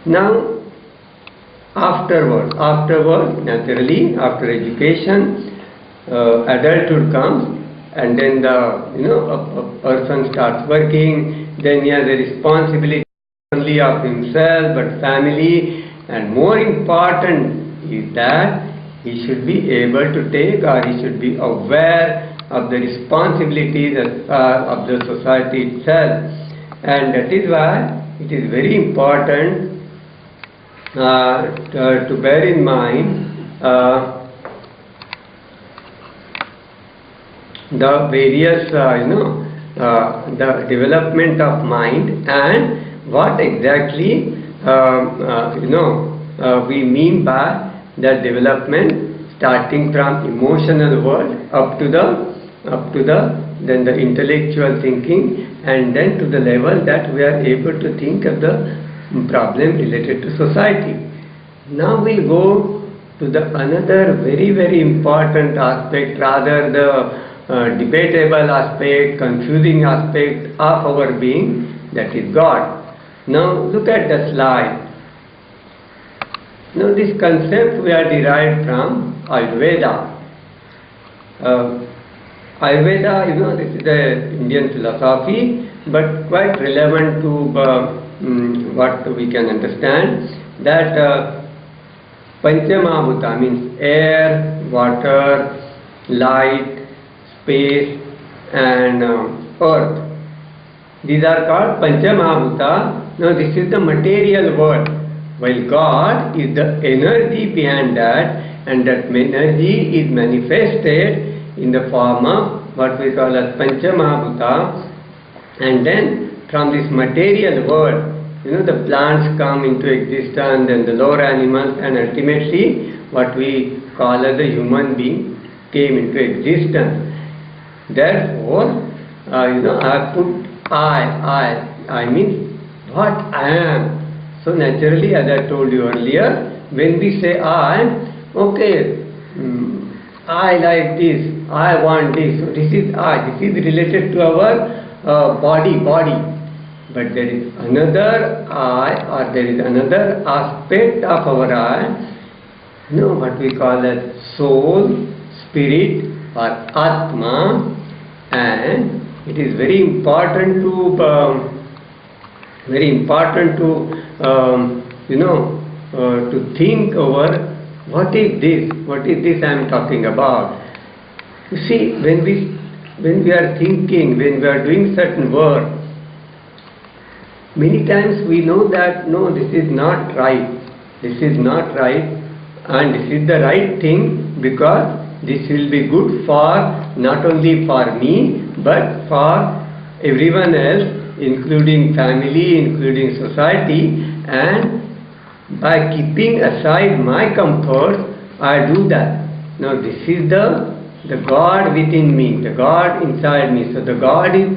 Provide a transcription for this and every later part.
Now, afterward, naturally, after education, adulthood comes, and then a person starts working. Then he has a responsibility only of himself, but family, and more important is that he should be able to take, or he should be aware of the responsibilities of the society itself, and that is why it is very important to bear in mind the various the development of mind, and what exactly we mean by the development, starting from emotional world up to the then the intellectual thinking, and then to the level that we are able to think of the problem related to society. Now we'll go to the another very important aspect, rather the debatable aspect, confusing aspect of our being, that is God. Now look at the slide. Now this concept we are derived from Ayurveda. Ayurveda, this is the Indian philosophy, but quite relevant to what we can understand, that Panchamahabhuta means air, water, light, space, and earth. These are called Panchamahabhuta. Now this is the material world, while God is the energy behind that, and that energy is manifested in the form of what we call as Panchamahabhuta. And then from this material world, the plants come into existence, and the lower animals, and ultimately what we call as the human being came into existence. Therefore, I put I means what I am. So naturally, as I told you earlier, when we say I, okay, I like this, I want this, so this is I, this is related to our body. But there is another I, or there is another aspect of our I, what we call as soul, spirit, or Atma, and it is very important to think over what is this I am talking about. You see, when we are thinking, when we are doing certain work, many times we know that no, this is not right, and this is the right thing, because this will be good for not only for me but for everyone else, including family, including society, and by keeping aside my comfort, I do that. Now this is the God within me, the God inside me. So the God is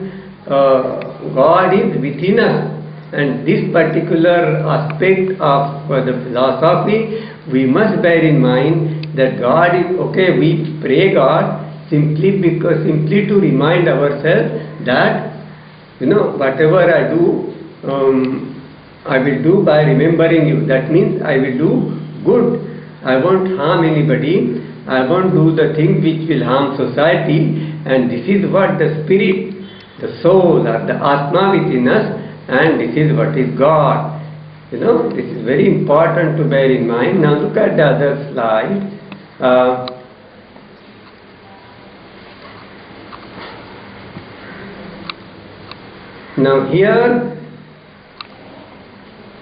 within us, and this particular aspect of the philosophy we must bear in mind, that God is okay. We pray God simply to remind ourselves that whatever I do, I will do by remembering you. That means I will do good. I won't harm anybody. I won't do the thing which will harm society. And this is what the spirit, the soul, or the Atma within us, and this is what is God. This is very important to bear in mind. Now look at the other slide. Now here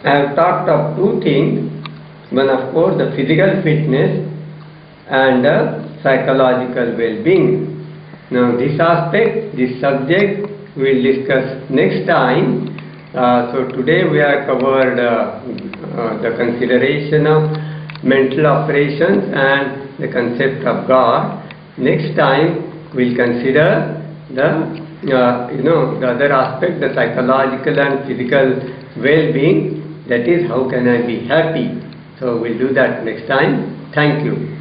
I have talked of two things. One, of course, the physical fitness and the psychological well-being. Now this aspect, this subject, we will discuss next time. So today we have covered the consideration of mental operations and the concept of God. Next time we will consider the other aspect, the psychological and physical well-being, that is how can I be happy. So we'll do that next time. Thank you.